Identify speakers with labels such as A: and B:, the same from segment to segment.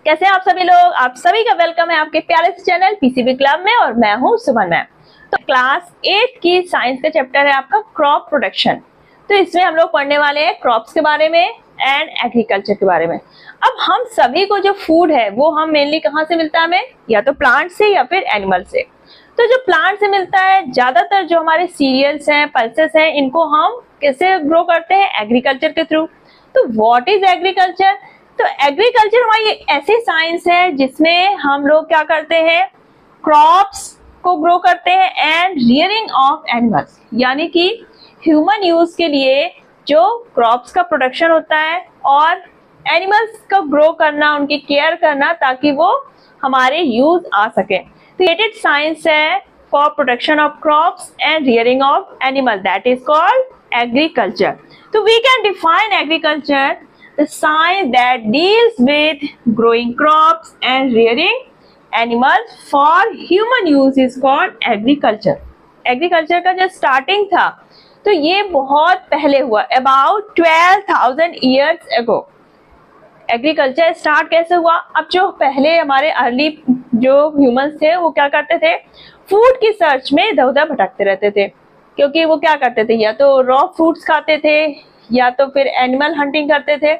A: कैसे हैं आप सभी लोग। आप सभी का वेलकम है आपके प्यारे से चैनल पीसीबी क्लब में और मैं हूं सुमन मैम। तो क्लास 8 की साइंस का चैप्टर है आपका क्रॉप प्रोडक्शन। तो इसमें हम लोग पढ़ने वाले हैं क्रॉप्स के बारे में एंड एग्रीकल्चर के बारे में। अब हम सभी को जो फूड है वो हम मेनली कहाँ से मिलता है, हमें या तो प्लांट से या फिर एनिमल से। तो जो प्लांट से मिलता है, ज्यादातर जो हमारे सीरियल्स हैं, पल्सेस हैं, इनको हम कैसे ग्रो करते हैं, एग्रीकल्चर के थ्रू। तो व्हाट इज एग्रीकल्चर? तो एग्रीकल्चर हमारी एक ऐसी साइंस है जिसमें हम लोग क्या करते हैं, क्रॉप्स को ग्रो करते हैं एंड रियरिंग ऑफ एनिमल्स, यानी कि ह्यूमन यूज के लिए जो क्रॉप्स का प्रोडक्शन होता है और एनिमल्स का ग्रो करना, उनकी केयर करना ताकि वो हमारे यूज आ सके। रिलेटेड साइंस है for production of crops and rearing of animal, that is called agriculture. तो we can define agriculture the science that deals with growing crops and rearing animals for human use is called agriculture. Agriculture का जो starting था तो ये बहुत पहले हुआ, about 12,000 years ago। Agriculture start कैसे हुआ? अब जो पहले हमारे अर्ली जो ह्यूमंस थे वो क्या करते थे, फूड की सर्च में इधर उधर भटकते रहते थे, क्योंकि वो क्या करते थे, या तो रॉ फ्रूट्स खाते थे या तो फिर एनिमल हंटिंग करते थे।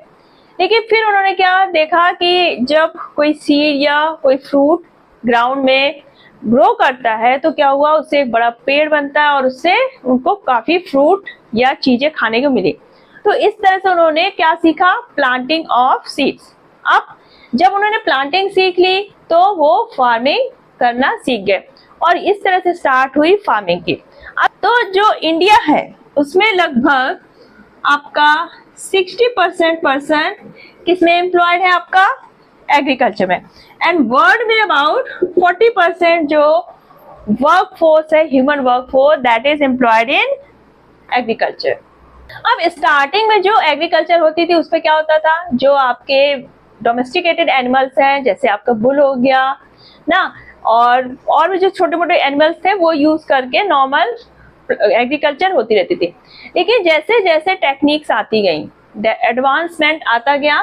A: लेकिन फिर उन्होंने क्या देखा कि जब कोई सीड या कोई फ्रूट ग्राउंड में ग्रो करता है तो क्या हुआ, उससे एक बड़ा पेड़ बनता है और उससे उनको काफी फ्रूट या चीजें खाने को मिली। तो इस तरह से उन्होंने क्या सीखा, प्लांटिंग ऑफ सीड्स। अब जब उन्होंने प्लांटिंग सीख ली तो वो फार्मिंग करना सीख गए और इस तरह से स्टार्ट हुई फार्मिंग की। अब तो जो इंडिया है उसमें लगभग आपका 60% पर्सन किसमें एम्प्लॉयड है, आपका एग्रीकल्चर में। एंड वर्ल्ड में अबाउट 40% जो वर्क फोर्स है, human work force, that is employed in agriculture. अब स्टार्टिंग में जो एग्रीकल्चर होती थी उसपे क्या होता था, जो आपके डोमेस्टिकेटेड एनिमल्स हैं जैसे आपका बुल हो गया ना, और भी जो छोटे मोटे एनिमल्स थे वो यूज करके नॉर्मल एग्रीकल्चर होती रहती थी। लेकिन जैसे जैसे टेक्निक्स आती गई, एडवांसमेंट आता गया,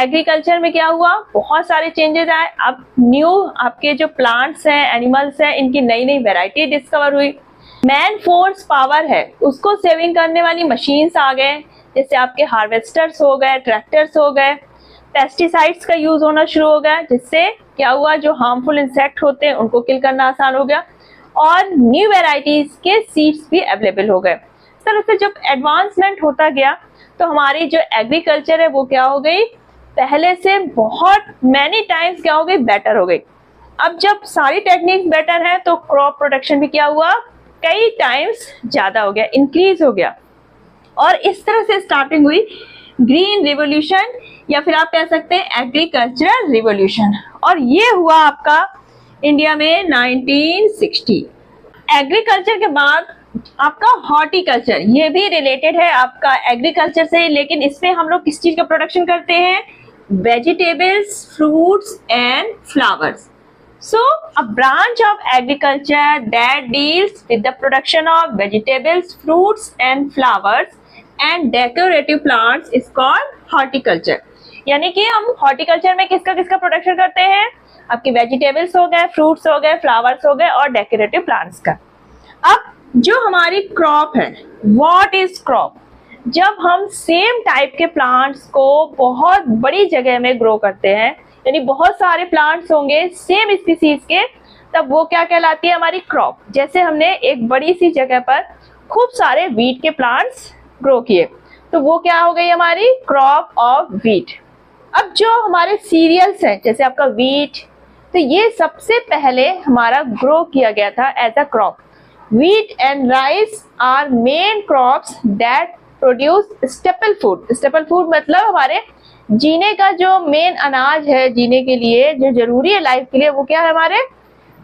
A: एग्रीकल्चर में क्या हुआ, बहुत सारे चेंजेस आए। अब न्यू आपके जो प्लांट्स हैं, एनिमल्स हैं, इनकी नई नई वैरायटी डिस्कवर हुई। मैन फोर्स पावर है उसको सेविंग करने वाली मशीन्स आ गए, जैसे आपके हार्वेस्टर्स हो गए, ट्रैक्टर्स हो गए, पेस्टिसाइड्स का यूज होना शुरू हो गया, जिससे क्या हुआ, जो हार्मफुल इंसेक्ट होते हैं उनको किल करना आसान हो गया और न्यू वेराइटीज के सीड्स भी अवेलेबल हो गए। इस तरह से जब एडवांसमेंट होता गया तो हमारी जो एग्रीकल्चर है वो क्या हो गई, पहले से बहुत मैनी टाइम्स क्या हो गई, बेटर हो गई। अब जब सारी टेक्निक्स बेटर है तो क्रॉप प्रोडक्शन भी क्या हुआ, कई टाइम्स ज्यादा हो गया, इंक्रीज हो गया। और इस तरह से स्टार्टिंग हुई ग्रीन रिवॉल्यूशन, या फिर आप कह सकते हैं एग्रीकल्चरल रिवॉल्यूशन, और ये हुआ आपका इंडिया में 1960। एग्रीकल्चर के बाद आपका हॉर्टिकल्चर, ये भी रिलेटेड है आपका एग्रीकल्चर से, लेकिन इसमें हम लोग किस चीज का प्रोडक्शन करते हैं, vegetables, fruits and flowers. So, a branch of agriculture that deals with the production of vegetables, fruits and flowers and decorative plants is called horticulture। यानी कि हम हॉर्टिकल्चर में किसका किसका प्रोडक्शन करते हैं, आपके वेजिटेबल्स हो गए, फ्रूट्स हो गए, फ्लावर्स हो गए और डेकोरेटिव प्लांट्स का। अब जो हमारी क्रॉप है, व्हाट इज क्रॉप? जब हम सेम टाइप के प्लांट्स को बहुत बड़ी जगह में ग्रो करते हैं, यानी बहुत सारे प्लांट्स होंगे सेम स्पीसीज के, तब वो क्या कहलाती है, हमारी क्रॉप। जैसे हमने एक बड़ी सी जगह पर खूब सारे वीट के प्लांट्स ग्रो किए तो वो क्या हो गई, हमारी क्रॉप ऑफ वीट। अब जो हमारे सीरियल्स हैं जैसे आपका वीट, तो ये सबसे पहले हमारा ग्रो किया गया था as a crop. Wheat and rice are main crops that produce staple food. Staple food मतलब हमारे जीने का जो मेन अनाज है, जीने के लिए जो जरूरी है लाइफ के लिए, वो क्या है, हमारे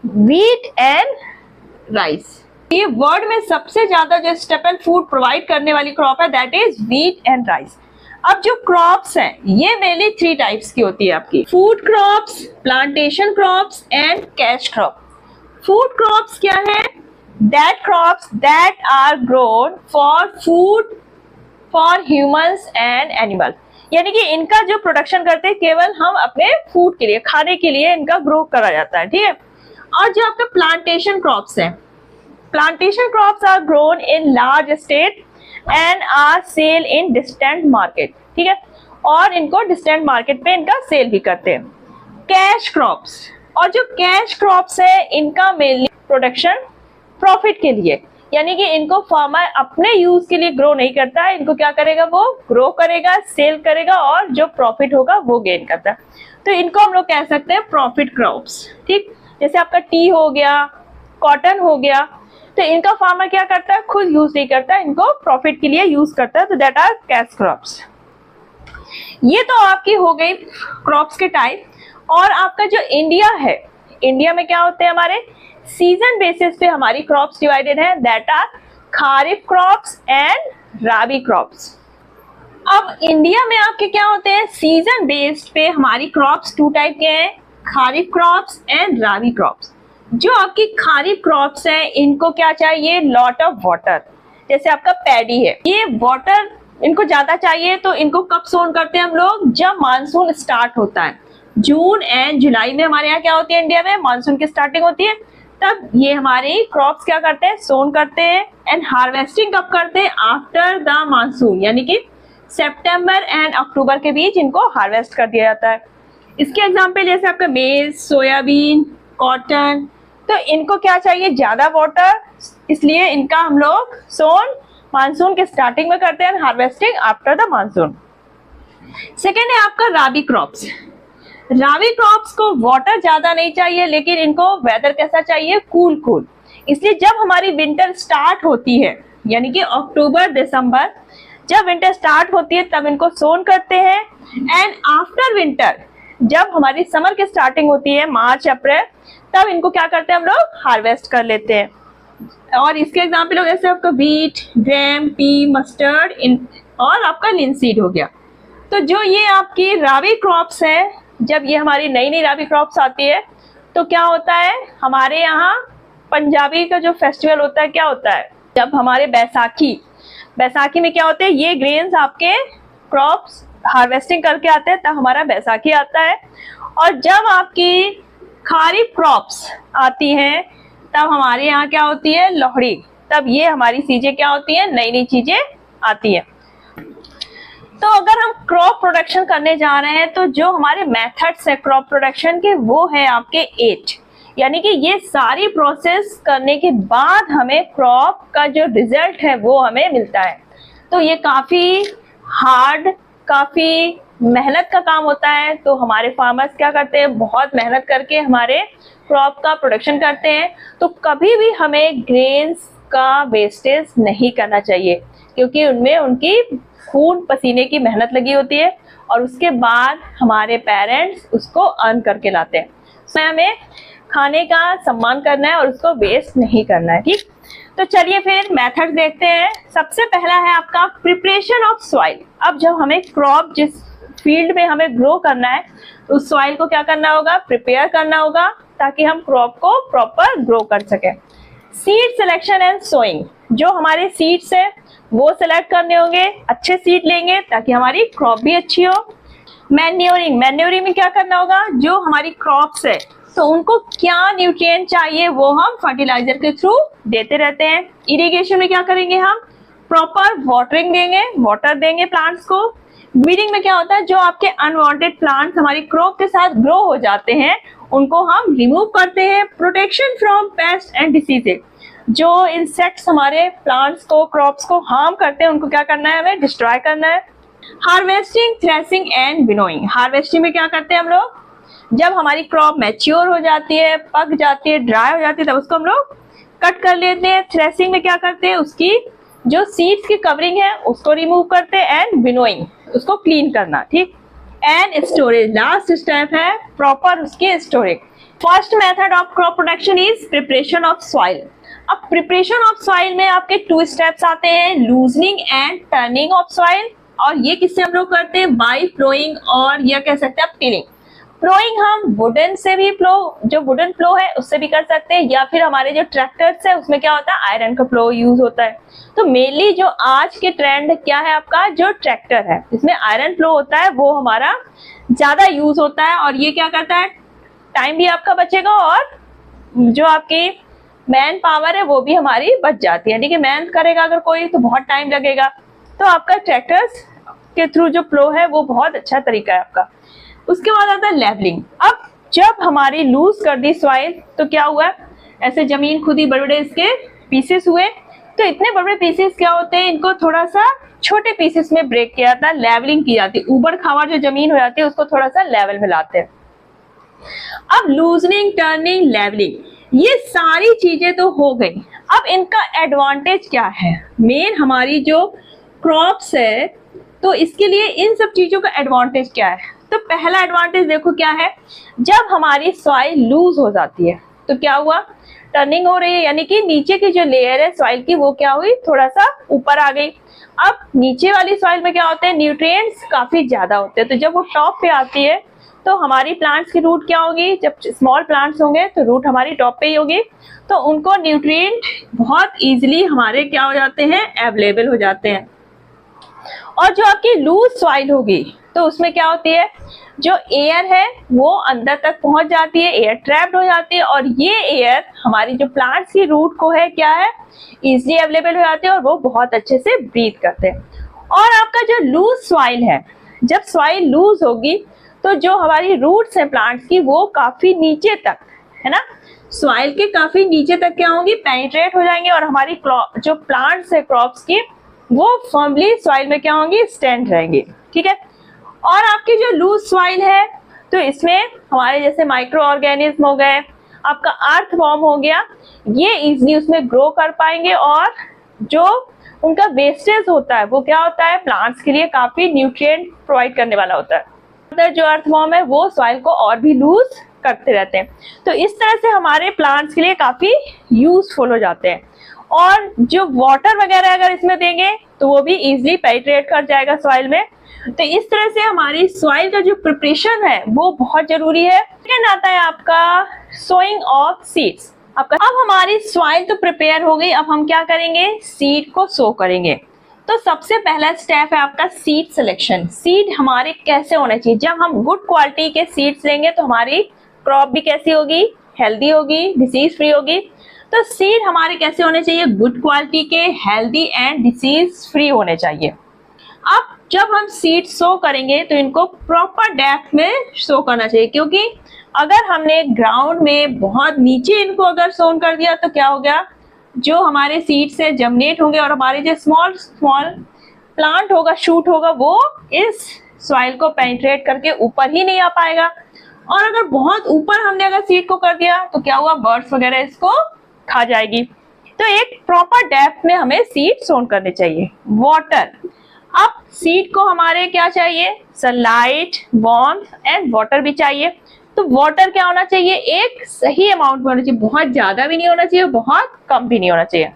A: वीट एंड राइस। ये वर्ल्ड में सबसे ज्यादा जो स्टेपल फूड प्रोवाइड करने वाली क्रॉप है, that is wheat and rice. अब जो क्रॉप्स हैं ये मेनली 3 टाइप्स की होती है आपकी, food crops, plantation crops and cash crop. Food crops क्या है, that crops that are grown for food for humans and animals, यानी कि इनका जो प्रोडक्शन करते हैं केवल हम अपने फूड के लिए, खाने के लिए इनका ग्रो करा जाता है, ठीक है। और जो आपका प्लांटेशन क्रॉप्स है, plantation crops are grown in large estate and are sell in distant market, ठीक है, और इनको डिस्टेंट मार्केट पे इनका सेल भी करते हैं। कैश क्रॉप्स, और जो कैश क्रॉप्स है इनका मेनली प्रोडक्शन प्रॉफिट के लिए, यानी कि इनको फार्मर अपने यूज के लिए ग्रो नहीं करता है, इनको क्या करेगा, वो ग्रो करेगा, सेल करेगा और जो प्रॉफिट होगा वो गेन करता है। तो इनको हम लोग कह सकते हैं प्रॉफिट क्रॉप्स, ठीक। जैसे आपका टी हो गया, कॉटन हो गया, तो इनका फार्मर क्या करता है, खुद यूज नहीं करता, इनको प्रॉफिट के लिए यूज करता है, तो दैट आर कैश क्रॉप्स। ये तो आपकी हो गई क्रॉप्स के टाइप। और आपका जो इंडिया है, इंडिया में क्या होते हैं, हमारे सीजन बेसिस पे हमारी क्रॉप्स डिवाइडेड है, that are kharif crops and rabi crops. अब इंडिया में आपके क्या होते हैं, सीजन बेस्ड पे हमारी क्रॉप्स टू टाइप के हैं, kharif crops and rabi crops. जो आपकी खारिफ क्रॉप्स है इनको क्या चाहिए, लॉट ऑफ वाटर। जैसे आपका पैडी है, ये वाटर इनको ज्यादा चाहिए, तो इनको कब सोन करते हैं हम लोग, जब मानसून स्टार्ट होता है। जून एंड जुलाई में हमारे यहाँ क्या होती है, इंडिया में मानसून की स्टार्टिंग होती है, तब ये हमारी क्रॉप्स क्या करते हैं, सोन करते हैं। एंड हार्वेस्टिंग कब करते हैं, आफ्टर द मानसून, यानी कि सितंबर एंड अक्टूबर के बीच इनको हार्वेस्ट कर दिया जाता है। इसके एग्जांपल जैसे आपका मेज, सोयाबीन, कॉटन, तो इनको क्या चाहिए, ज्यादा वाटर, इसलिए इनका हम लोग सोन मानसून के स्टार्टिंग में करते हैं, harvesting after the monsoon. Second है आपका राबी क्रॉप्स। राबी क्रॉप्स को वाटर ज्यादा नहीं चाहिए, लेकिन इनको वेदर कैसा चाहिए, कूल कूल। इसलिए जब हमारी विंटर स्टार्ट होती है, यानी कि अक्टूबर दिसंबर, जब विंटर स्टार्ट होती है तब इनको सोन करते हैं। एंड आफ्टर विंटर, जब हमारी समर की स्टार्टिंग होती है, मार्च अप्रैल, तब इनको क्या करते हैं, हम लोग हार्वेस्ट कर लेते हैं। और इसके एग्जाम्पल हो जैसे आपका बीट, ग्राम, पी, मस्टर्ड और आपका लिनसीड हो गया। तो जो ये आपकी राबी क्रॉप्स है, जब ये हमारी नई नई राबी क्रॉप्स आती है तो क्या होता है, हमारे यहाँ पंजाबी का जो फेस्टिवल होता है, क्या होता है, जब हमारे बैसाखी में क्या होते हैं, ये ग्रेन्स आपके क्रॉप्स हार्वेस्टिंग करके आते हैं, तब हमारा बैसाखी आता है। और जब आपकी खारिफ क्रॉप्स आती हैं तब हमारे यहाँ क्या होती है, लोहड़ी, तब ये हमारी चीजें क्या होती हैं, नई नई चीजें आती हैं। तो अगर हम क्रॉप प्रोडक्शन करने जा रहे हैं तो जो हमारे मेथड्स है क्रॉप प्रोडक्शन के, वो है आपके 8, यानी कि ये सारी प्रोसेस करने के बाद हमें क्रॉप का जो रिजल्ट है वो हमें मिलता है। तो ये काफी हार्ड, काफी मेहनत का काम होता है। तो हमारे फार्मर्स क्या करते हैं, बहुत मेहनत करके हमारे क्रॉप का प्रोडक्शन करते हैं। तो कभी भी हमें ग्रेन्स का वेस्टेज नहीं करना चाहिए, क्योंकि उनमें उनकी खून पसीने की मेहनत लगी होती है और उसके बाद हमारे पेरेंट्स उसको अर्न करके लाते हैं। तो हमें खाने का सम्मान करना है और उसको वेस्ट नहीं करना है, ठीक। तो चलिए फिर मेथड देखते हैं। सबसे पहला है आपका प्रिपरेशन ऑफ सॉइल। अब जब हमें क्रॉप जिस फील्ड में हमें ग्रो करना है, तो उस सॉइल को क्या करना होगा, प्रिपेयर करना होगा, ताकि हम क्रॉप को प्रॉपर ग्रो कर सकें। सीड सिलेक्शन एंड सोइंग, जो हमारे सीड्स है वो सिलेक्ट करने होंगे, अच्छे सीड लेंगे ताकि हमारी क्रॉप भी अच्छी हो। मैन्योरिंग, मैन्योरिंग में क्या करना होगा, जो हमारी क्रॉप्स है तो उनको क्या न्यूट्रिएंट चाहिए वो हम फर्टिलाइजर के थ्रू देते रहते हैं। इरिगेशन में क्या करेंगे, हम प्रॉपर वाटरिंग देंगे, वाटर देंगे प्लांट्स को। वीडिंग में क्या होता है, जो आपके अनवांटेड प्लांट्स हमारी क्रॉप के साथ ग्रो हो जाते हैं उनको हम रिमूव करते हैं। Protection from paste and diseases, जो इंसेक्ट्स हमारे प्लांट्स को, क्रॉप्स को हार्म करते हैं, उनको क्या करना है, हमें डिस्ट्रॉय करना है। Harvesting, threshing and winnowing. Harvesting में क्या करते हैं हम लोग, जब हमारी क्रॉप मैच्योर हो जाती है, पक जाती है, ड्राई हो जाती है, तब उसको हम लोग कट कर लेते हैं। थ्रेसिंग में क्या करते हैं, उसकी जो सीड्स की कवरिंग है उसको रिमूव करते हैं। एंड विनोइंग, उसको क्लीन करना, ठीक। एंड स्टोरेज, लास्ट स्टेप है प्रॉपर उसकी storage. First method of crop production is preparation of soil. अब प्रिपरेशन ऑफ सॉइल में आपके 2 स्टेप्स आते हैं, loosening and turning of soil. और ये किससे हम लोग करते हैं, बाय फ्लोइंग, और यह कह सकते हैं टिलिंग। प्लोइंग हम वुडन से भी जो वुडन प्लो है उससे भी कर सकते हैं, या फिर हमारे जो ट्रैक्टर्स है उसमें क्या होता है, आयरन का प्लो यूज होता है। तो मेनली जो आज के ट्रेंड क्या है आपका, जो ट्रैक्टर है इसमें आयरन प्लो होता है वो हमारा ज्यादा यूज होता है, और ये क्या करता है, टाइम भी आपका बचेगा और जो आपकी मैन पावर है वो भी हमारी बच जाती है। यानी कि मेहनत करेगा अगर कोई तो बहुत टाइम लगेगा, तो आपका ट्रैक्टर्स के थ्रू जो प्लो है वो बहुत अच्छा तरीका है आपका। उसके बाद आता है लेवलिंग। अब जब हमारी लूज कर दी सॉइल तो क्या हुआ, ऐसे जमीन खुद ही बड़े बड़े इसके पीसेस हुए। तो इतने बड़े बड़े पीसेस क्या होते हैं, इनको थोड़ा सा छोटे पीसेस में ब्रेक किया जाता है, लेवलिंग की जाती है, ऊबड़ खाबड़ जो जमीन हो जाती है उसको थोड़ा सा लेवल में लाते हैं। अब लूजनिंग, टर्निंग, लेवलिंग, ये सारी चीजें तो हो गई। अब इनका एडवांटेज क्या है, मेन हमारी जो क्रॉप्स है तो इसके लिए इन सब चीजों का एडवांटेज क्या है। तो पहला एडवांटेज देखो क्या है, जब हमारी सॉइल लूज हो जाती है तो क्या हुआ, टर्निंग हो रही है, यानी कि नीचे की जो लेयर है सॉइल की वो क्या हुई, थोड़ा सा ऊपर आ गई। अब नीचे वाली सॉइल में क्या होते हैं, न्यूट्रिएंट्स काफी ज्यादा होते हैं, तो जब वो टॉप पे आती है तो हमारी प्लांट्स की रूट क्या होगी, जब स्मॉल प्लांट्स होंगे तो रूट हमारी टॉप पे ही होगी, तो उनको न्यूट्रिएंट बहुत इजीली हमारे क्या हो जाते हैं, अवेलेबल हो जाते हैं। और जो आपकी लूज सॉइल होगी तो उसमें क्या होती है, जो एयर है वो अंदर तक पहुंच जाती है, एयर ट्रैप्ड हो जाती है, और ये एयर हमारी जो प्लांट्स की रूट को है क्या है, इजीली अवेलेबल हो जाती है और वो बहुत अच्छे से ब्रीथ करते हैं। और आपका जो लूज सॉइल है, जब सॉइल लूज होगी तो जो हमारी रूट्स हैं प्लांट्स की वो काफी नीचे तक, है ना, सॉइल के काफी नीचे तक क्या होंगी, पेनिट्रेट हो जाएंगे, और हमारी जो प्लांट्स है क्रॉप्स की वो फर्मली सॉइल में क्या होंगी, स्टैंड रहेंगे। ठीक है। और आपकी जो लूज सॉइल है तो इसमें हमारे जैसे माइक्रो ऑर्गेनिज्म हो गए, आपका अर्थ वॉर्म हो गया, ये इजीली उसमें ग्रो कर पाएंगे, और जो उनका वेस्टेज होता है वो क्या होता है, प्लांट्स के लिए काफी न्यूट्रिएंट प्रोवाइड करने वाला होता है। जो अर्थ वॉर्म है वो सॉइल को और भी लूज करते रहते हैं, तो इस तरह से हमारे प्लांट्स के लिए काफी यूजफुल हो जाते हैं। और जो वाटर वगैरह अगर इसमें देंगे तो वो भी इजीली पेनिट्रेट कर जाएगा सॉइल में। तो इस तरह से हमारी सॉइल का जो प्रिपरेशन है वो बहुत जरूरी है। सेकंड आता है आपका सोइंग ऑफ सीड्स। अब हमारी सॉइल तो प्रिपेयर हो गई, अब हम क्या करेंगे, सीड को सो करेंगे। तो सबसे पहला स्टेप है आपका सीड सिलेक्शन। सीड हमारे कैसे होने चाहिए, जब हम गुड क्वालिटी के सीड्स लेंगे तो हमारी क्रॉप भी कैसी होगी, हेल्दी होगी, डिसीज फ्री होगी। तो सीड हमारे कैसे होने चाहिए, गुड क्वालिटी के, हेल्दी एंड डिसीज फ्री होने चाहिए। अब जब हम सीड सो करेंगे तो इनको प्रॉपर डेप्थ में सो करना चाहिए, क्योंकि अगर हमने ग्राउंड में बहुत नीचे इनको अगर सोन कर दिया तो क्या हो गया, जो हमारे सीड से जर्मिनेट होंगे और हमारे जो स्मॉल स्मॉल प्लांट होगा, शूट होगा, वो इस सॉइल को पेनिट्रेट करके ऊपर ही नहीं आ पाएगा। और अगर बहुत ऊपर हमने अगर सीड को कर दिया तो क्या हुआ, बर्ड्स वगैरह इसको खा जाएगी। तो एक प्रॉपर डेप्थ में हमें सीड सोन करने चाहिए। वाटर, अब सीड को हमारे क्या चाहिए, सनलाइट, वार्मथ एंड वाटर भी चाहिए। तो वाटर क्या होना चाहिए, एक सही अमाउंट में होना चाहिए, बहुत ज्यादा भी नहीं होना चाहिए, बहुत कम भी नहीं होना चाहिए।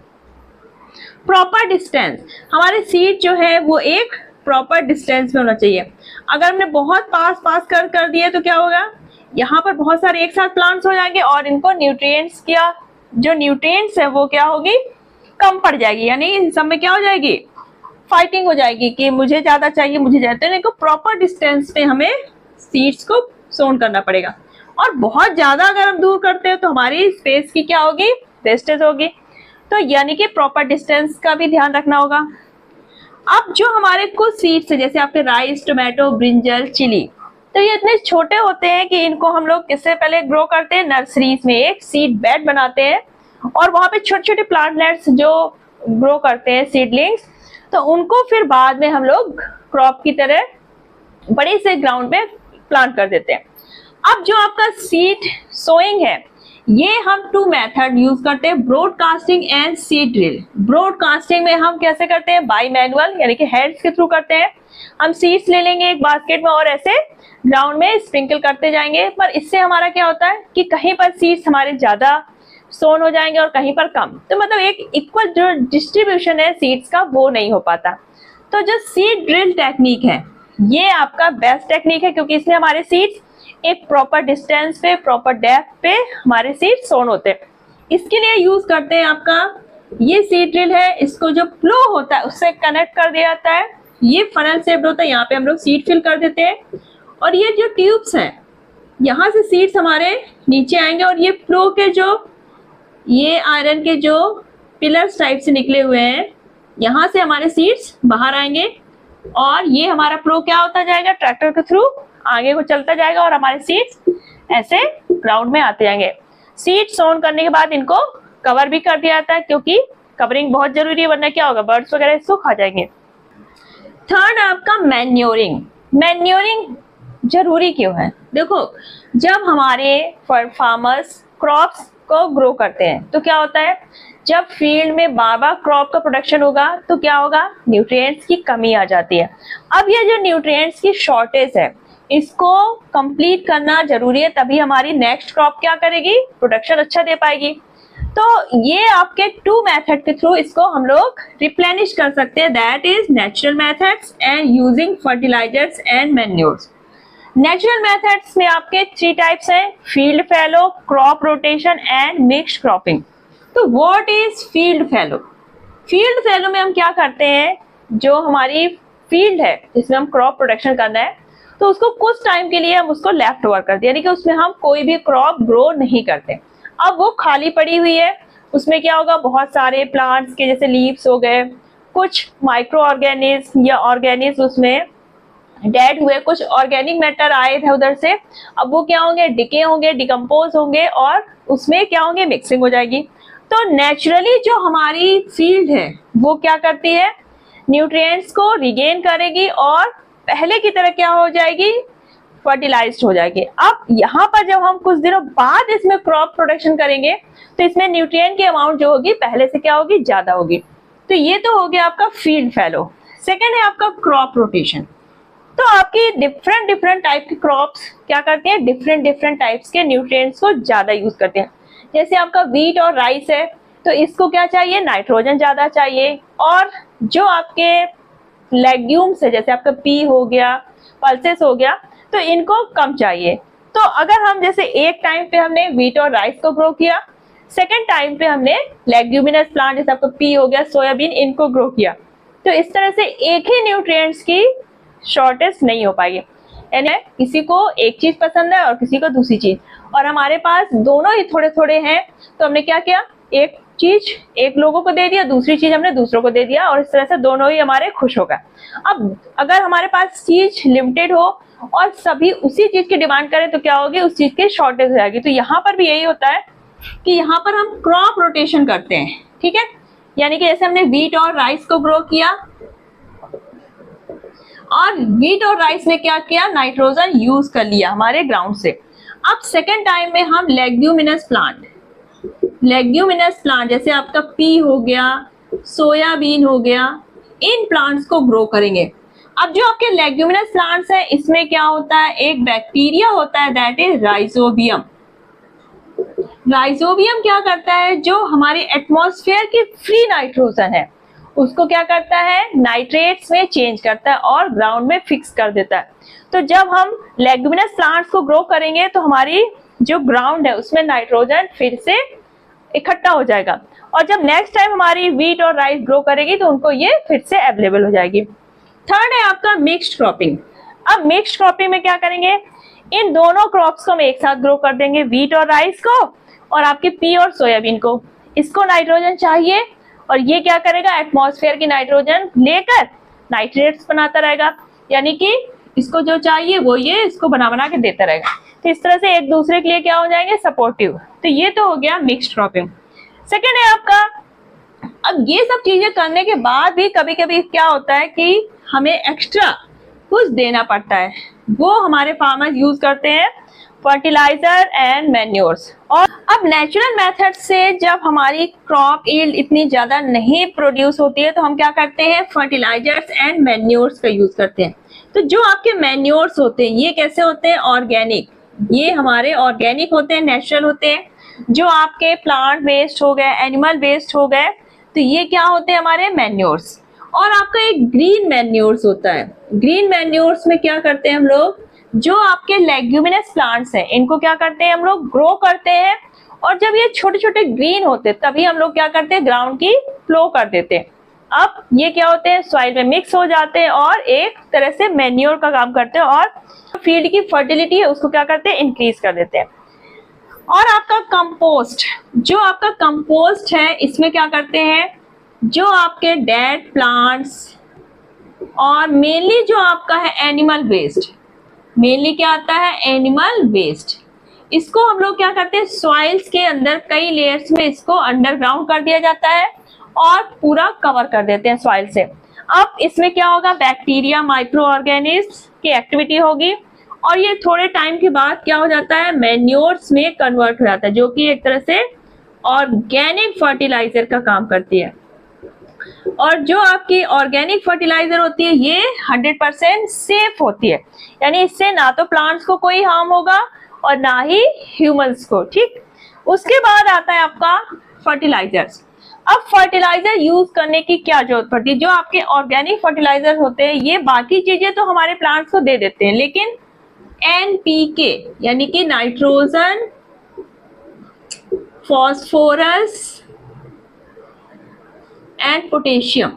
A: प्रॉपर डिस्टेंस, हमारे सीड जो है वो एक प्रॉपर डिस्टेंस में होना चाहिए। अगर हमने बहुत पास पास कर दिए तो क्या होगा, यहाँ पर बहुत सारे एक साथ प्लांट्स हो जाएंगे और इनको न्यूट्रिएंट्स क्या, जो न्यूट्रिएंट्स है वो क्या होगी, कम पड़ जाएगी, यानी इन सब में क्या हो जाएगी, फाइटिंग हो जाएगी कि मुझे ज्यादा चाहिए, मुझे ज्यादा। तो इनको प्रॉपर डिस्टेंस पे हमें सीड्स को सोन करना पड़ेगा। और बहुत ज्यादा अगर हम दूर करते हैं तो हमारी स्पेस की क्या होगी, वेस्टेज होगी। तो यानी कि प्रॉपर डिस्टेंस का भी ध्यान रखना होगा। अब जो हमारे कुछ सीड्स है, जैसे आपके राइस, टोमेटो, ब्रिंजल, चिली, तो ये इतने छोटे होते हैं कि इनको हम लोग किससे पहले ग्रो करते हैं, नर्सरीज में एक सीड बेड बनाते हैं और वहां पे छोटे छोटे प्लांटलेट्स जो ग्रो करते हैं, सीडलिंग्स, तो उनको फिर बाद में हम लोग क्रॉप की तरह बड़े से ग्राउंड में प्लांट कर देते हैं। अब जो आपका सीड सोइंग है, ये हम 2 मेथड यूज करते हैं, broadcasting and seed drill. Broadcasting में हम कैसे करते हैं, बाय मैनुअल, यानी कि हैंड्स के थ्रू करते हैं। हम सीड्स ले लेंगे एक बास्केट में और ऐसे ग्राउंड में स्प्रिंकल करते जाएंगे, पर इससे हमारा क्या होता है कि कहीं पर सीड्स हमारे ज्यादा सोन हो जाएंगे और कहीं पर कम, तो मतलब एक इक्वल जो डिस्ट्रीब्यूशन है सीड्स का वो नहीं हो पाता। तो जो सीड ड्रिल टेक्निक है ये आपका बेस्ट टेक्निक है, क्योंकि इसमें हमारे सीड्स एक प्रॉपर डिस्टेंस पे, प्रॉपर डेप्थ पे हमारे सीड सोन होते हैं। इसके लिए यूज करते हैं आपका ये सीड ड्रिल है, इसको जो फ्लो होता है उससे कनेक्ट कर दिया जाता है। ये फनल शेप्ड होता है, यहाँ पे हम लोग सीड फिल कर देते हैं और ये जो ट्यूब्स हैं यहाँ से सीड्स हमारे नीचे आएंगे और ये फ्लो के जो ये आयरन के जो पिलर्स टाइप से निकले हुए हैं यहाँ से हमारे सीड्स बाहर आएंगे और ये हमारा फ्लो क्या होता जाएगा, ट्रैक्टर के थ्रू आगे को चलता जाएगा और हमारे सीड्स ऐसे ग्राउंड में आते जाएंगे। सीड सोन करने के बाद इनको कवर भी कर दिया जाता है क्योंकि कवरिंग बहुत जरूरी है, वरना क्या होगा, बर्ड्स वगैरह इसको खा जाएंगे। थर्ड है आपका मैन्योरिंग। मैन्योरिंग जरूरी क्यों है? देखो, जब हमारे फार्मर्स क्रॉप्स को ग्रो करते हैं तो क्या होता है, जब फील्ड में बार बार क्रॉप का प्रोडक्शन होगा तो क्या होगा, न्यूट्रिएंट्स की कमी आ जाती है। अब ये जो न्यूट्रिएंट्स की शॉर्टेज है इसको कंप्लीट करना जरूरी है, तभी हमारी नेक्स्ट क्रॉप क्या करेगी, प्रोडक्शन अच्छा दे पाएगी। तो ये आपके टू मेथड के थ्रू इसको हम लोग रिप्लेनिश कर सकते हैं, that is natural methods and using fertilisers and manures. Natural methods में आपके 3 टाइप्स हैं, field fallow, crop rotation and mixed cropping. तो what is field fallow? Field fallow में हम क्या करते हैं, जो हमारी फील्ड है जिसमें हम क्रॉप प्रोडक्शन करना है तो उसको कुछ टाइम के लिए हम उसको लेफ्ट ओवर कर दिया, यानी कि उसमें हम कोई भी क्रॉप ग्रो नहीं करते। अब वो खाली पड़ी हुई है, उसमें क्या होगा, बहुत सारे प्लांट्स के जैसे लीव्स हो गए, कुछ माइक्रो ऑर्गेनिज्म या ऑर्गेनिज्म उसमें डेड हुए, कुछ ऑर्गेनिक मैटर आए थे उधर से, अब वो क्या होंगे, डिके होंगे, डिकम्पोज होंगे और उसमें क्या होंगे, मिक्सिंग हो जाएगी। तो नेचुरली जो हमारी फील्ड है वो क्या करती है, न्यूट्रिएंट्स को रिगेन करेगी और पहले की तरह क्या हो जाएगी, फर्टिलाइज्ड हो जाएगी। अब यहाँ पर जब हम कुछ दिनों बाद इसमें क्रॉप प्रोडक्शन करेंगे तो इसमें न्यूट्रिएंट की अमाउंट जो होगी पहले से क्या होगी, ज्यादा होगी। तो ये तो हो गया आपका फील्ड फैलो। सेकेंड है आपका क्रॉप रोटेशन। तो आपकी डिफरेंट टाइप की क्रॉप्स क्या करती हैं, डिफरेंट टाइप्स के न्यूट्रिएंट्स को ज्यादा यूज करते हैं। जैसे आपका व्हीट और राइस है तो इसको क्या चाहिए, नाइट्रोजन ज्यादा चाहिए, और जो आपके लेग्यूम्स है जैसे आपका पी हो गया, पल्सेस हो गया, तो इनको कम चाहिए। तो अगर हम जैसे एक टाइम पे हमने व्हीट और राइस को ग्रो किया, सेकेंड टाइम पे हमने लेग्यूमिनस प्लांट जैसे आपका पी हो गया, सोयाबीन, इनको ग्रो किया, तो इस तरह से एक ही न्यूट्रिएंट्स की शॉर्टेज नहीं हो पाएगी। यानी किसी को एक चीज पसंद है और किसी को दूसरी चीज, और हमारे पास दोनों ही थोड़े थोड़े हैं, तो हमने क्या किया, एक चीज एक लोगों को दे दिया, दूसरी चीज हमने दूसरों को दे दिया, और इस तरह से दोनों ही हमारे खुश हो गए। अब अगर हमारे पास चीज लिमिटेड हो और सभी उसी चीज की डिमांड करें तो क्या होगी, उस चीज की शॉर्टेज हो जाएगी। तो यहाँ पर भी यही होता है कि यहाँ पर हम क्रॉप रोटेशन करते हैं, ठीक है, यानी कि जैसे हमने व्हीट और राइस को ग्रो किया और व्हीट और राइस में क्या किया, नाइट्रोजन यूज कर लिया हमारे ग्राउंड से। अब सेकेंड टाइम में हम लेग्यूमिनस प्लांट जैसे आपका पी हो गया, सोयाबीन हो गया, इन प्लांट्स को ग्रो करेंगे। अब जो आपके लेग्यूमिनस प्लांट्स हैं इसमें क्या होता है, एक बैक्टीरिया होता है, दैट इज राइजोबियम। राइजोबियम क्या करता है, जो हमारे एटमॉस्फेयर की फ्री नाइट्रोजन है उसको क्या करता है, नाइट्रेट्स में चेंज करता है और ग्राउंड में फिक्स कर देता है। तो जब हम लेग्यूमिनस प्लांट्स को ग्रो करेंगे तो हमारी जो ग्राउंड है उसमें नाइट्रोजन फिर से इकट्ठा हो जाएगा, और जब नेक्स्ट टाइम हमारी व्हीट और राइस ग्रो करेगी तो उनको ये फिर से अवेलेबल हो जाएगी। थर्ड है आपका मिक्स्ड क्रॉपिंग। अब मिक्स्ड क्रॉपिंग में क्या करेंगे, इन दोनों क्रॉप्स को हम एक साथ ग्रो कर देंगे, व्हीट और राइस को और आपके पी और सोयाबीन को। इसको नाइट्रोजन चाहिए और ये क्या करेगा, एटमॉस्फेयर की नाइट्रोजन लेकर नाइट्रेट्स बनाता रहेगा, यानी कि इसको जो चाहिए वो ये इसको बना के देता रहेगा। तो इस तरह से एक दूसरे के लिए क्या हो जाएंगे, सपोर्टिव। तो ये तो हो गया मिक्स्ड क्रॉपिंग। सेकेंड है आपका, अब ये सब चीजें करने के बाद भी कभी कभी क्या होता है कि हमें एक्स्ट्रा कुछ देना पड़ता है, वो हमारे फार्मर्स यूज करते हैं फर्टिलाइजर एंड मैन्योर्स। और अब नेचुरल मेथड से जब हमारी क्रॉप यील्ड इतनी ज्यादा नहीं प्रोड्यूस होती है तो हम क्या करते हैं, फर्टिलाइजर्स एंड मैन्योर्स का यूज करते हैं। तो जो आपके मैन्योर्स होते हैं ये कैसे होते हैं, ऑर्गेनिक, ये हमारे ऑर्गेनिक होते हैं, नेचुरल होते हैं। जो आपके प्लांट वेस्ट हो गए, एनिमल वेस्ट हो गए, तो ये क्या होते हैं, हमारे मैन्योर्स। और आपका एक ग्रीन मैन्योर्स होता है। ग्रीन मैन्योर्स में क्या करते हैं हम लोग, जो आपके लेग्यूमिनस प्लांट्स हैं इनको क्या करते हैं हम लोग, ग्रो करते हैं, और जब ये छोटे छोटे ग्रीन होते हैं तभी हम लोग क्या करते हैं, ग्राउंड की फ्लो कर देते हैं। अब ये क्या होते हैं, सॉइल में मिक्स हो जाते हैं और एक तरह से मैन्योर का काम करते हैं और फील्ड की फर्टिलिटी है उसको क्या करते हैं, इंक्रीज कर देते हैं। और आपका कंपोस्ट, जो आपका कंपोस्ट है इसमें क्या करते हैं, जो आपके डेड प्लांट्स और मेनली जो आपका है एनिमल वेस्ट, मेनली क्या आता है, एनिमल वेस्ट, इसको हम लोग क्या करते हैं, सॉइल्स के अंदर कई लेयर्स में इसको अंडरग्राउंड कर दिया जाता है और पूरा कवर कर देते हैं सॉइल से। अब इसमें क्या होगा, बैक्टीरिया, माइक्रो ऑर्गेनिज्म की एक्टिविटी होगी और ये थोड़े टाइम के बाद क्या हो जाता है, मैन्योर्स में कन्वर्ट हो जाता है, जो कि एक तरह से ऑर्गेनिक फर्टिलाइजर का काम करती है। और जो आपकी ऑर्गेनिक फर्टिलाइजर होती है ये 100% सेफ होती है, यानी इससे ना तो प्लांट्स को कोई हार्म होगा और ना ही ह्यूमंस को। ठीक, उसके बाद आता है आपका फर्टिलाइजर्स। अब फर्टिलाइजर यूज करने की क्या जरूरत पड़ती है, जो आपके ऑर्गेनिक फर्टिलाइजर होते हैं ये बाकी चीजें तो हमारे प्लांट्स को दे देते हैं, लेकिन एनपीके यानी कि नाइट्रोजन, फॉस्फोरस एंड पोटेशियम,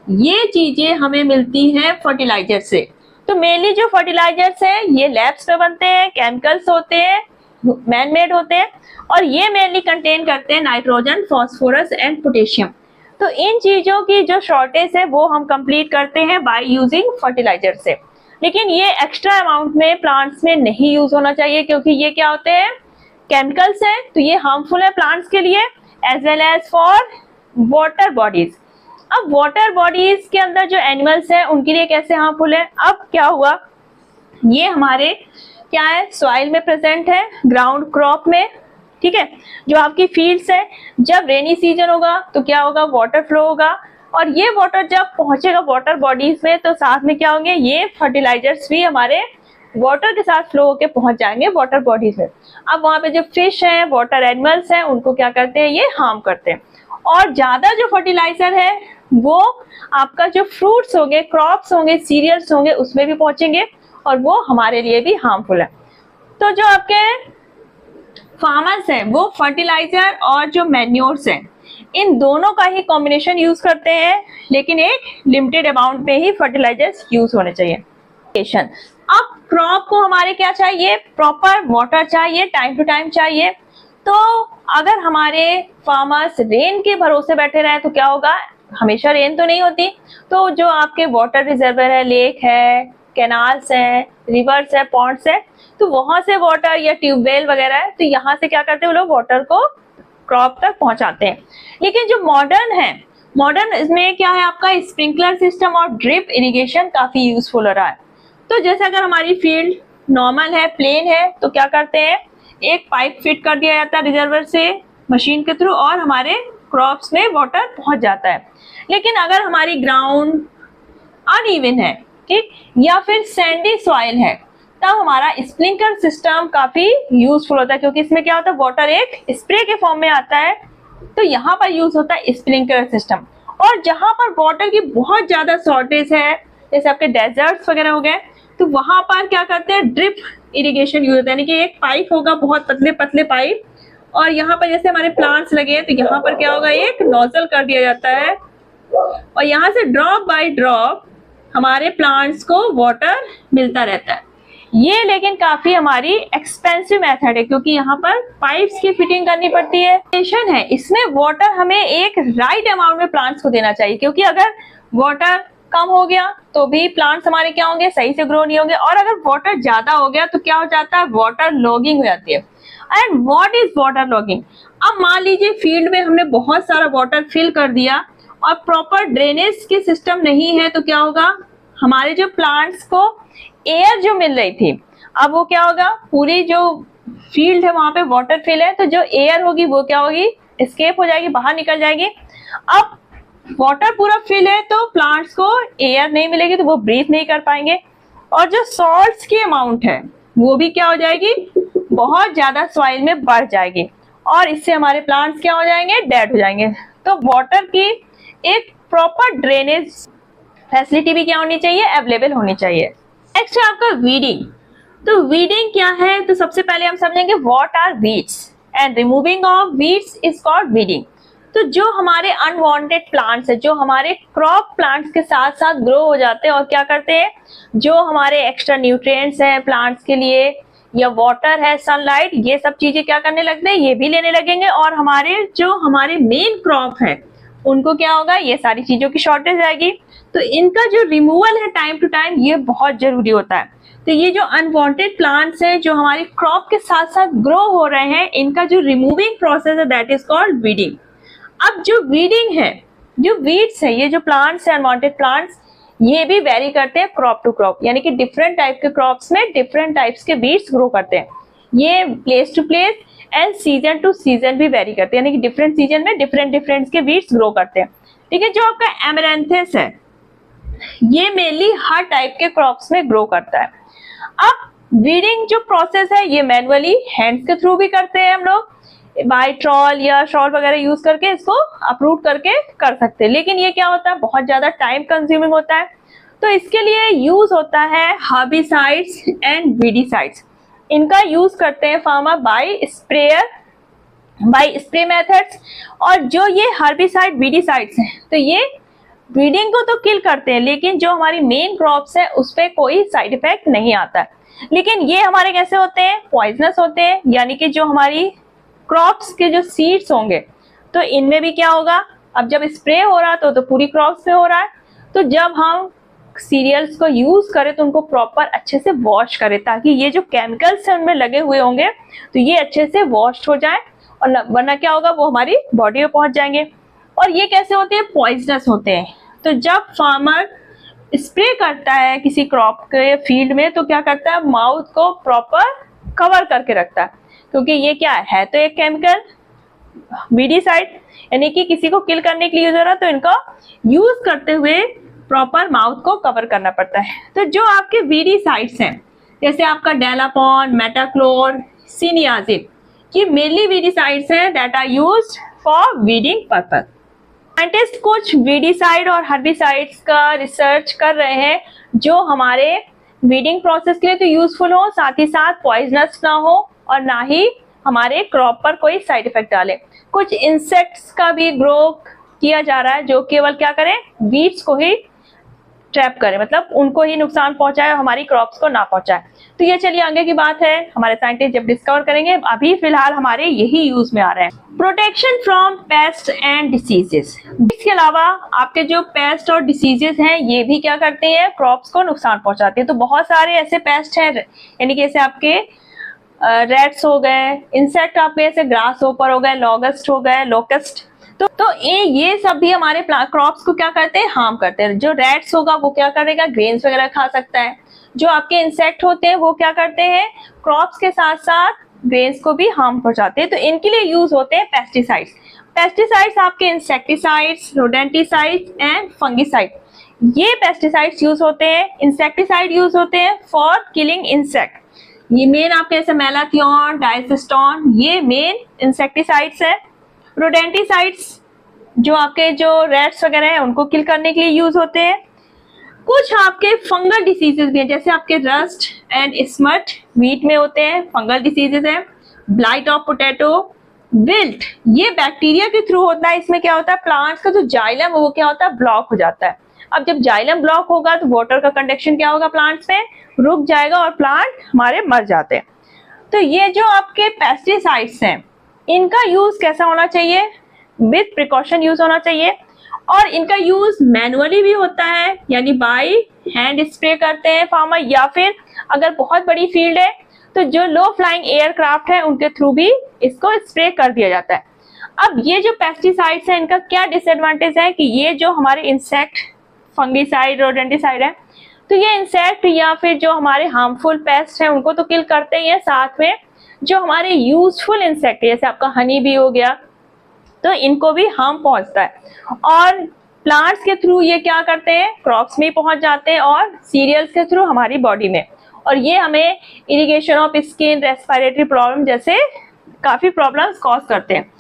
A: ये चीजें हमें मिलती हैं फर्टिलाइजर से। तो मेनली जो फर्टिलाइजर्स हैं ये लैब्स में बनते हैं, केमिकल्स होते हैं, मैन मेड होते हैं और ये मेनली कंटेन करते हैं नाइट्रोजन, फॉस्फोरस एंड पोटेशियम। तो इन चीजों की जो शॉर्टेज है वो हम कंप्लीट करते हैं बाय यूजिंग फर्टिलाइजर से, लेकिन ये एक्स्ट्रा अमाउंट में प्लांट्स में नहीं यूज होना चाहिए क्योंकि ये क्या होते हैं, केमिकल्स हैं, तो ये हार्मफुल है प्लांट्स के लिए as well as for water bodies. अब वाटर बॉडीज के अंदर जो एनिमल्स हैं उनके लिए कैसे हार्मफुल है। अब क्या हुआ, ये हमारे क्या है, सॉइल में प्रेजेंट है, ग्राउंड क्रॉप में, ठीक है, जो आपकी फील्ड्स है, जब रेनी सीजन होगा तो क्या होगा, वाटर फ्लो होगा और ये वाटर जब पहुंचेगा वाटर बॉडीज में तो साथ में क्या होंगे, ये फर्टिलाइजर्स भी हमारे वाटर के साथ फ्लो होके पहुंच जाएंगे वाटर बॉडीज में। अब वहां पे जो फिश है, वाटर एनिमल्स हैं, उनको क्या करते हैं, ये हार्म करते हैं। और ज्यादा जो फर्टिलाइजर है वो आपका जो फ्रूट्स होंगे, क्रॉप्स होंगे, सीरियल्स होंगे उसमें भी पहुंचेंगे और वो हमारे लिए भी हार्मफुल है। तो जो आपके फार्मर्स हैं वो फर्टिलाइजर और जो मैन्योर्स हैं इन दोनों का ही कॉम्बिनेशन यूज करते हैं, लेकिन एक लिमिटेड अमाउंट में ही फर्टिलाइजर्स यूज होने चाहिए। अब क्रॉप को हमारे क्या चाहिए, प्रॉपर वाटर चाहिए, टाइम टू टाइम चाहिए। तो अगर हमारे फार्मर्स रेन के भरोसे बैठे रहे तो क्या होगा, हमेशा रेन तो नहीं होती, तो जो आपके वाटर रिजर्वर है, लेक है, कैनाल्स है, रिवर्स है, पॉन्ड्स है, तो वहां से वाटर या ट्यूबवेल वगैरह है, तो यहाँ से क्या करते हैं वो लोग वाटर को क्रॉप तक पहुंचाते हैं। लेकिन जो मॉडर्न है, मॉडर्न इसमें क्या है, आपका स्प्रिंकलर सिस्टम और ड्रिप इरिगेशन काफी यूजफुल हो रहा है। तो जैसे अगर हमारी फील्ड नॉर्मल है, प्लेन है, तो क्या करते हैं, एक पाइप फिट कर दिया जाता है रिजर्वर से मशीन के थ्रू और हमारे क्रॉप्स में वाटर पहुंच जाता है। लेकिन अगर हमारी ग्राउंड अनइवन है, ठीक, या फिर सैंडी सॉइल है, तब हमारा स्प्रिंकलर सिस्टम काफी यूजफुल होता है क्योंकि इसमें क्या होता है, वाटर एक स्प्रे के फॉर्म में आता है, तो यहाँ पर यूज होता है स्प्रिंकलर सिस्टम। और जहां पर वाटर की बहुत ज्यादा शॉर्टेज है, जैसे आपके डेजर्ट्स वगैरह हो गए, तो वहां पर क्या करते हैं, ड्रिप इरिगेशन यूज होता है, यानी कि एक पाइप होगा, बहुत पतले पतले पाइप, और यहाँ पर जैसे हमारे प्लांट्स लगे हैं तो यहाँ पर क्या होगा, एक नोजल कर दिया जाता है और यहाँ से ड्रॉप बाय ड्रॉप हमारे प्लांट्स को वाटर मिलता रहता है। ये लेकिन काफी हमारी एक्सपेंसिव मेथड है क्योंकि यहाँ पर पाइप्स की फिटिंग करनी पड़ती है। इसमें वाटर हमें एक राइट अमाउंट में प्लांट्स को देना चाहिए, क्योंकि अगर वाटर कम हो गया तो भी प्लांट्स हमारे क्या होंगे, सही से ग्रो नहीं होंगे, और अगर वाटर ज्यादा हो गया तो क्या हो जाता है, वाटर लॉगिंग हो जाती है। And what is water logging. अब मान लीजिए फील्ड में हमने बहुत सारा वाटर फिल कर दिया और प्रॉपर ड्रेनेज की सिस्टम नहीं है, तो क्या होगा, हमारे जो प्लांट्स को एयर जो मिल रही थी, अब वो क्या होगा, पूरी जो फील्ड है वहां पे वाटर फिल है, तो जो एयर होगी वो क्या होगी, एस्केप हो जाएगी, बाहर निकल जाएगी। अब वाटर पूरा फिल है तो प्लांट्स को एयर नहीं मिलेगी तो वो ब्रीथ नहीं कर पाएंगे, और जो सॉल्ट्स की अमाउंट है वो भी क्या हो जाएगी, बहुत ज्यादा सॉइल में बढ़ जाएगी और इससे हमारे प्लांट्स क्या हो जाएंगे, डेड हो जाएंगे। तो वाटर की एक प्रॉपर ड्रेनेज फैसिलिटी भी क्या होनी चाहिए, अवेलेबल होनी चाहिए। नेक्स्ट है आपका वीडिंग। तो वीडिंग क्या है, तो सबसे पहले हम समझेंगे what are weeds and removing of weeds is called weeding. तो जो हमारे अनवांटेड प्लांट्स है, जो हमारे क्रॉप प्लांट्स के साथ साथ ग्रो हो जाते हैं और क्या करते हैं, जो हमारे एक्स्ट्रा न्यूट्रिएंट्स हैं प्लांट्स के लिए या वाटर है, सनलाइट, ये सब चीजें क्या करने लगते हैं, ये भी लेने लगेंगे और हमारे मेन क्रॉप है उनको क्या होगा, ये सारी चीजों की शॉर्टेज आएगी। तो इनका जो रिमूवल है टाइम टू टाइम, ये बहुत जरूरी होता है। तो ये जो अनवांटेड प्लांट्स हैं जो हमारी क्रॉप के साथ साथ ग्रो हो रहे हैं, इनका जो रिमूविंग प्रोसेस है दैट इज कॉल्ड वीडिंग। अब जो वीडिंग है, जो वीड्स है, ये जो प्लांट्स है अनवांटेड प्लांट्स, ये भी वेरी करते हैं क्रॉप टू क्रॉप, यानी कि डिफरेंट टाइप के क्रॉप्स में डिफरेंट टाइप्स के वीड्स ग्रो करते हैं। ये place to place and season to season भी वेरी करते हैं, यानी कि डिफरेंट सीजन में डिफरेंट के वीड्स ग्रो करते हैं। ठीक है, जो आपका एमरैंथस है ये मेनली हर टाइप के क्रॉप्स में ग्रो करता है। अब वीडिंग जो प्रोसेस है ये मैनुअली हैंड्स के थ्रू भी करते हैं, हम लोग बाय ट्रॉल या शॉल वगैरह यूज करके इसको अपरूट करके कर सकते हैं, लेकिन ये क्या होता है, बहुत ज्यादा टाइम कंज्यूमिंग होता है। तो इसके लिए यूज होता है हर्बिसाइड्स एंड वीडिसाइड्स। इनका यूज करते हैं फार्मर बाय स्प्रे मेथड्स। और जो ये हर्बिसाइड वीडिसाइड्स हैं, तो ये वीडिंग को तो किल करते हैं, लेकिन जो हमारी मेन क्रॉप्स है उस पर कोई साइड इफेक्ट नहीं आता है। लेकिन ये हमारे कैसे होते हैं, पॉइजनस होते हैं, यानी कि जो हमारी क्रॉप्स के जो सीड्स होंगे तो इनमें भी क्या होगा, अब जब स्प्रे हो रहा तो पूरी क्रॉप्स में हो रहा है, तो जब हम सीरियल्स को यूज करें तो उनको प्रॉपर अच्छे से वॉश करें, ताकि ये जो केमिकल्स हैं उनमें लगे हुए होंगे तो ये अच्छे से वॉश हो जाए, और वरना क्या होगा, वो हमारी बॉडी में पहुंच जाएंगे। और ये कैसे होते हैं, पॉइजनस होते हैं। तो जब फार्मर स्प्रे करता है किसी क्रॉप के फील्ड में तो क्या करता है, माउथ को प्रॉपर कवर करके रखता है, क्योंकि ये क्या है तो एक केमिकल वीडिसाइड, यानी कि किसी को किल करने के लिए यूज हो रहा है, तो इनका यूज करते हुए प्रॉपर माउथ को कवर करना पड़ता है। तो जो आपके वीडिसाइड्स हैं, जैसे आपका डेलापॉन, मेटाक्लोर, सिनियाजिड, ये मेनली वीडिसाइड्स हैं that are used for weeding purpose. Scientist कुछ वीडिसाइड और हर्बिसाइड्स का रिसर्च कर रहे हैं जो हमारे वीडिंग प्रोसेस के लिए तो यूजफुल हो, साथ ही साथ पॉइजनस ना हो और ना ही हमारे क्रॉप पर कोई साइड इफेक्ट डाले। कुछ इंसेक्ट्स का भी ग्रो किया जा रहा है जो केवल क्या करें, वीड्स को ही ट्रैप करें, मतलब उनको ही नुकसान पहुंचाए, हमारी क्रॉप्स को ना पहुंचाए। तो ये चलिए आगे की बात है, हमारे साइंटिस्ट जब डिस्कवर करेंगे, अभी फिलहाल हमारे यही यूज में आ रहे हैं। Protection from paste and diseases. इसके अलावा आपके जो पेस्ट और डिसीजेस हैं ये भी क्या करते हैं, क्रॉप्स को नुकसान पहुंचाते हैं। तो बहुत सारे ऐसे पेस्ट हैं, यानी कि जैसे आपके रेट्स हो गए, इंसेक्ट आपके ऐसे ग्रास होपर हो गए, लॉगस्ट हो गए, लोकस्ट, तो ये सब भी हमारे क्रॉप्स को क्या करते हैं, हार्म करते हैं। जो रेट्स होगा वो क्या करेगा, ग्रेन्स वगैरह खा सकता है। जो आपके इंसेक्ट होते हैं वो क्या करते हैं, क्रॉप्स के साथ साथ ग्रेन्स को भी हार्म पहुंचाते हैं। तो इनके लिए यूज होते हैं पेस्टिसाइड्स। पेस्टिसाइड्स आपके इंसेक्टिसाइड्स, रोडेंटिसाइड्स एंड फंगिसाइड, ये पेस्टिसाइड्स यूज होते हैं। इंसेक्टिसाइड यूज होते हैं फॉर किलिंग इंसेक्ट। ये मेन आपके जैसे मैलाथियन, डाइसिस्टोन, ये मेन इंसेक्टिसाइड्स है। रोडेंटिसाइड्स जो आपके जो रेट्स वगैरह हैं उनको किल करने के लिए यूज होते हैं। कुछ आपके फंगल डिसीजेस भी हैं, जैसे आपके रस्ट एंड स्मट वीट में होते हैं, फंगल डिसीजेस हैं। ब्लाइट ऑफ पोटैटो, विल्ट, ये बैक्टीरिया के थ्रू होता है। इसमें क्या होता है, प्लांट्स का जो जाइलम वो क्या होता है, ब्लॉक हो जाता है। अब जब जाइलम ब्लॉक होगा तो वाटर का कंडक्शन क्या होगा, प्लांट्स में रुक जाएगा और प्लांट हमारे मर जाते हैं। तो ये जो आपके पेस्टिसाइड्स हैं इनका यूज कैसा होना चाहिए, विद प्रिकॉशन यूज होना चाहिए। और इनका यूज मैनुअली भी होता है, यानी बाय हैंड स्प्रे करते हैं फार्मर, या फिर अगर बहुत बड़ी फील्ड है तो जो लो फ्लाइंग एयरक्राफ्ट है उनके थ्रू भी इसको स्प्रे कर दिया जाता है। अब ये जो पेस्टिसाइड्स हैं इनका क्या डिसएडवांटेज है कि ये जो हमारे इंसेक्ट, फंगिसाइड, रोडेंटिसाइड है, तो ये इंसेक्ट या फिर जो हमारे हार्मफुल पेस्ट हैं उनको तो किल करते ही हैं, साथ में जो हमारे यूजफुल इंसेक्ट जैसे आपका हनी भी हो गया तो इनको भी हार्म पहुंचता है। और प्लांट्स के थ्रू ये क्या करते हैं, क्रॉप्स में पहुंच जाते हैं और सीरियल्स के थ्रू हमारी बॉडी में, और ये हमें irrigation of skin, respiratory problem जैसे काफी प्रॉब्लम्स कॉज करते हैं।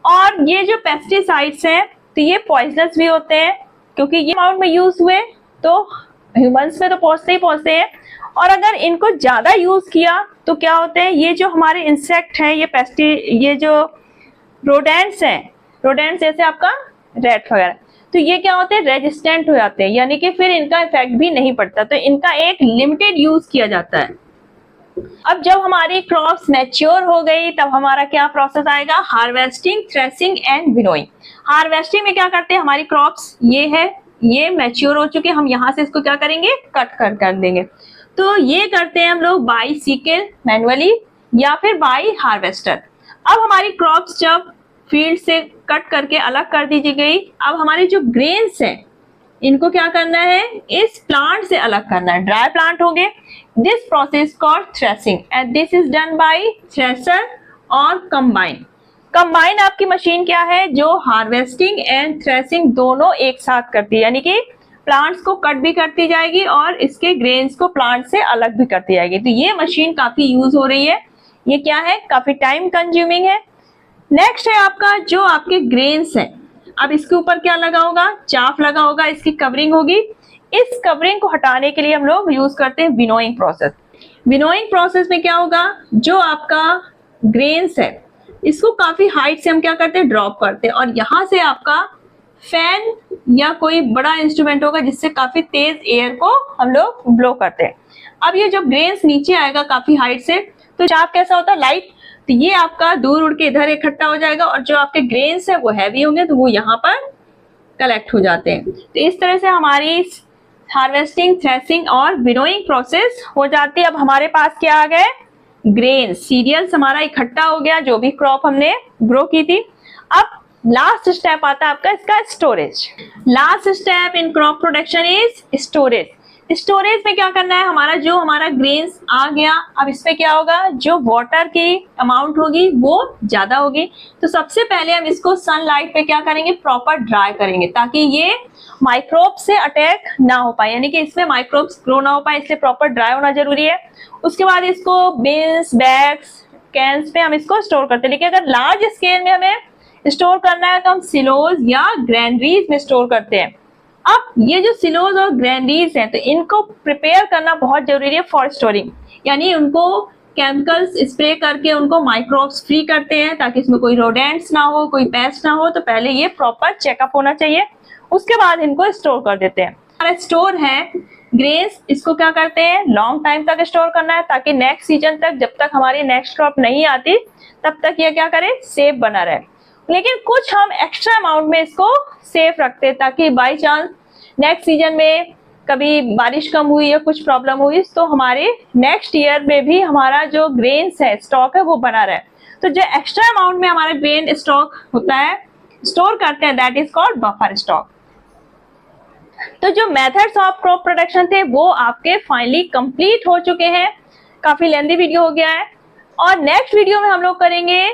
A: और ये जो पेस्टिसाइड्स हैं तो ये पॉइजनस भी होते हैं, क्योंकि ये अमाउंट में यूज हुए तो ह्यूमंस में तो पहुंचते ही पहुंचते हैं, और अगर इनको ज्यादा यूज किया तो क्या होते हैं, ये जो हमारे इंसेक्ट हैं, ये जो रोडेंट्स हैं, रोडेंट्स जैसे आपका रैट वगैरह, तो ये क्या होते हैं, रेजिस्टेंट हो जाते हैं, यानी कि फिर इनका इफेक्ट भी नहीं पड़ता, तो इनका एक लिमिटेड यूज किया जाता है। अब जब हमारी क्रॉप्स मैच्योर हो गई तब हमारा क्या प्रोसेस आएगा, harvesting, threshing and winnowing. Harvesting में क्या करते हैं, हमारी क्रॉप्स ये है, ये मैच्योर हो चुके, हम यहाँ से इसको क्या करेंगे, कट कर देंगे। तो ये करते हैं हम लोग बाई सिकल मैनुअली या फिर बाई हार्वेस्टर। अब हमारी क्रॉप्स जब फील्ड से कट करके अलग कर दी गई, अब हमारे जो ग्रेन्स हैं इनको क्या करना है, इस प्लांट से अलग करना है, ड्राई प्लांट हो गए। This process called threshing and this is done by thresher और कंबाइन। कंबाइन आपकी मशीन क्या है, जो हार्वेस्टिंग एंड थ्रेसिंग दोनों एक साथ करती है, यानी कि प्लांट्स को कट भी करती जाएगी और इसके ग्रेन्स को प्लांट से अलग भी करती जाएगी। तो ये मशीन काफी यूज हो रही है, ये क्या है, काफी टाइम कंज्यूमिंग है। नेक्स्ट है आपका जो आपके ग्रेन्स हैं, अब इसके ऊपर क्या लगा होगा, चाफ लगा होगा, इसकी कवरिंग होगी। इस कवरिंग को हटाने के लिए हम लोग यूज करते हैं विनोइंग प्रोसेस। विनोइंग प्रोसेस में क्या होगा, जो आपका ग्रेन्स है इसको काफी हाइट से हम क्या करते हैं, ड्रॉप करते हैं, और यहाँ से आपका फैन या कोई बड़ा इंस्ट्रूमेंट होगा जिससे काफी तेज एयर को हम लोग ब्लो करते हैं। अब ये जब ग्रेन्स नीचे आएगा काफी हाइट से, तो चाप कैसा होता है, लाइट, तो ये आपका दूर उड़ के इधर इकट्ठा हो जाएगा, और जो आपके ग्रेन्स है वो हैवी होंगे तो वो यहाँ पर कलेक्ट हो जाते हैं। तो इस तरह से हमारी हार्वेस्टिंग, थ्रेसिंग और विनोइंग प्रोसेस हो जाती है। अब हमारे पास क्या आ गए, ग्रेन, सीरियल्स हमारा इकट्ठा हो गया, जो भी क्रॉप हमने ग्रो की थी। अब लास्ट स्टेप आता है आपका इसका storage. Last step in crop production is storage. Storage में क्या करना है, हमारा ग्रेन्स आ गया, अब इसमें क्या होगा, जो वाटर की अमाउंट होगी वो ज्यादा होगी, तो सबसे पहले हम इसको सनलाइट पे क्या करेंगे, प्रॉपर ड्राई करेंगे, ताकि ये माइक्रोब से अटैक ना हो पाए, यानी कि इसमें माइक्रोब्स ग्रो ना हो पाए, इसलिए प्रॉपर ड्राई होना जरूरी है। उसके बाद इसको बिन्स, बैग्स, कैंस पे हम इसको स्टोर करते हैं। लेकिन अगर लार्ज स्केल में हमें स्टोर करना है तो हम सिलोज या ग्रैंडरीज में स्टोर करते हैं। अब ये जो सिलोज और ग्रैंडरीज हैं, तो इनको प्रिपेयर करना बहुत जरूरी है फॉर स्टोरिंग, यानी उनको केमिकल्स स्प्रे करके उनको माइक्रोब्स फ्री करते हैं, ताकि इसमें कोई रोडेंट्स ना हो, कोई पेस्ट ना हो। तो पहले ये प्रॉपर चेकअप होना चाहिए, उसके बाद इनको स्टोर कर देते हैं। हमारा स्टोर है ग्रेन्स, इसको क्या करते हैं, लॉन्ग टाइम तक स्टोर करना है, ताकि नेक्स्ट सीजन तक, जब तक हमारी नेक्स्ट क्रॉप नहीं आती तब तक ये क्या करे, सेफ बना रहे। लेकिन कुछ हम एक्स्ट्रा अमाउंट में इसको सेफ रखते हैं, ताकि बाई चांस नेक्स्ट सीजन में कभी बारिश कम हुई या कुछ प्रॉब्लम हुई तो हमारे नेक्स्ट ईयर में भी हमारा जो ग्रेन्स है, स्टॉक है, वो बना रहे। तो जो एक्स्ट्रा अमाउंट में हमारा ग्रेन स्टॉक होता है, स्टोर करते हैं, that is called buffer stock. तो जो मेथड्स ऑफ क्रॉप प्रोडक्शन थे वो आपके फाइनली कंप्लीट हो चुके हैं। काफी लेंथी वीडियो हो गया है, और नेक्स्ट वीडियो में हम लोग करेंगे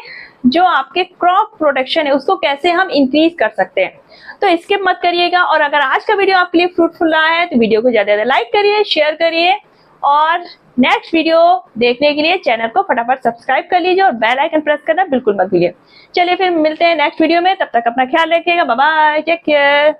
A: जो आपके क्रॉप प्रोडक्शन है उसको कैसे हम इंक्रीज कर सकते हैं। तो स्किप मत करिएगा, और अगर आज का वीडियो आपके लिए फ्रूटफुल रहा है तो वीडियो को ज्यादा ज्यादा लाइक करिए, शेयर करिए, और नेक्स्ट वीडियो देखने के लिए चैनल को फटाफट सब्सक्राइब कर लीजिए और बेल आइकन प्रेस करना बिल्कुल मत भूलिए। चलिए फिर मिलते हैं नेक्स्ट वीडियो में, तब तक अपना ख्याल रखिएगा, बाय बाय, टेक केयर।